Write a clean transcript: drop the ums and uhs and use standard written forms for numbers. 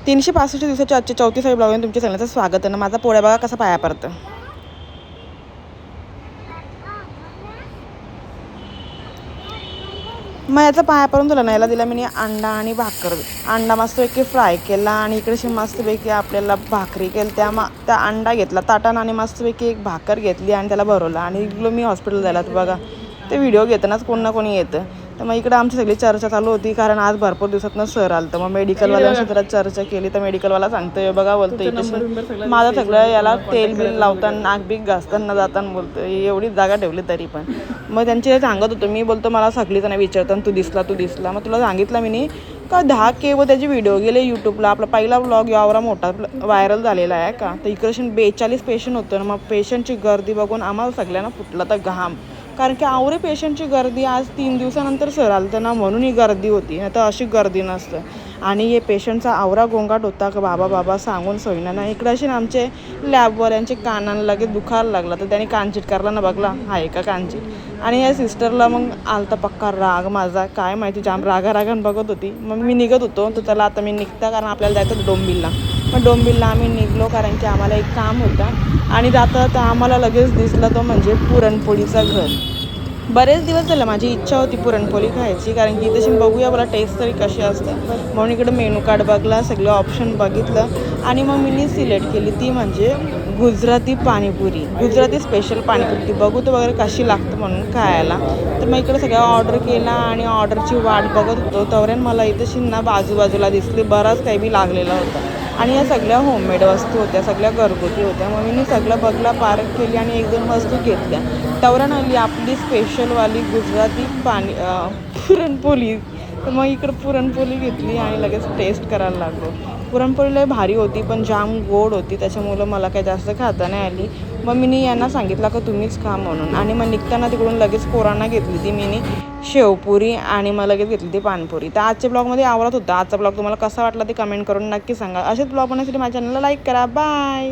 365 दिवसाच्या आजच्या 34व्या ब्लॉगमध्ये तुमच्या सगळ्यांचं स्वागत आहे ना. माझा पोळ्या बघा कसा पाया पडतं. मग याचा पाया पडून तुला याला दिला मी अंडा आणि भाकर. अंडा मस्तपैकी फ्राय केला आणि इकडे मस्तपैकी आपल्याला भाकरी केली. त्या अंडा घेतला ताटानं आणि मस्तपैकी एक भाकर घेतली आणि त्याला भरवलं आणि गेलो मी हॉस्पिटल जायला. बघा ते व्हिडिओ घेतानाच कोण ना कोणी येतं. तर मग इकडं आमची सगळी चर्चा चालू होती कारण आज भरपूर दिवसातनं सर आलं. तर मग मेडिकलवाल्यांशी जरा चर्चा केली तर मेडिकलवाला सांगतोय बघा बोलतोय माझं सगळं याला तेल बिल लावताना नाक बीक घासताना जाताना बोलतो एवढी जागा ठेवली तरी पण. मग त्यांचे सांगत होतो मी बोलतो मला सगळी जण विचारताना तू दिसला. मग तुला सांगितलं मी का 10K व त्याचे व्हिडिओ गेले यूट्यूबला. आपला पहिला व्लॉग यावरा मोठा व्हायरल झालेला आहे का. तर इकडे 42 पेशंट होतं ना. मग पेशंटची गर्दी बघून आम्हाला सगळ्यांना फुटला तर घाम. कारण की आवरे पेशंटची गर्दी आज 3 दिवसानंतर सर आलं तर ना म्हणून ही गर्दी होती नाही तर अशी गर्दी नसतं. आणि हे पेशंटचा आवरा गोंगाट होता का बाबा सांगून सोयना ना. इकडे असे आमचे लॅबवाल्यांचे कानाला लगेच दुखायला लागला तर त्यांनी कानचीट करला ना बघला आहे का कानचीट. आणि या सिस्टरला मग आलता पक्का राग माझा काय माहिती जाम रागान बघत होती. मग मी निघत होतो तर त्याला आता मी निघता कारण आपल्याला जायचं डोंबिवलीला. मग डोंबिवलीला आम्ही निघलो कारण की आम्हाला एक काम होतं आणि जाता आम्हाला लगेच दिसला तो म्हणजे पुरणपोळीचा घर. बरेच दिवस झालं माझी इच्छा होती पुरणपोळी खायची कारण की तशी बघूया मला टेस्ट तरी कशी असते. म्हणून इकडे मेनू कार्ड बघला सगळं ऑप्शन बघितलं आणि मग मी सिलेक्ट केली ती म्हणजे गुजराती पाणीपुरी. गुजराती स्पेशल पाणीपुरी ती बघू तर वगैरे कशी लागतं म्हणून खायला. तर मग इकडे सगळं ऑर्डर केला आणि ऑर्डरची वाट बघत होतो तवऱ्यान मला इथं ना बाजूबाजूला दिसली बराच काही बी लागलेला होता. आणि या सगळ्या होममेड वस्तू होत्या सगळ्या घरगुती होत्या. मग मी सगळं बघला पार्क केली आणि 1-2 वस्तू घेतल्या. तवऱ्यान आली आपली स्पेशलवाली गुजराती पुरणपोळी. तर मग इकडं पुरणपोळी घेतली आणि लगेच टेस्ट करायला लागलो. पुरणपोळी लय भारी होती पण जाम गोड होती त्याच्यामुळं मला काही जास्त खाता नाही आली. मग मी यांना सांगितलं का तुम्हीच खा म्हणून. आणि मग निघताना तिकडून लगेच पोरांना घेतली ती मी शेवपुरी आणि मग लगेच घेतली ती पानपुरी. तर आजच्या ब्लॉगमध्ये आवडत होता. आजचा ब्लॉग तुम्हाला कसा वाटला ते कमेंट करून नक्की सांगा. असेच ब्लॉग बनवण्यासाठी माझ्या चॅनलला लाईक करा. बाय.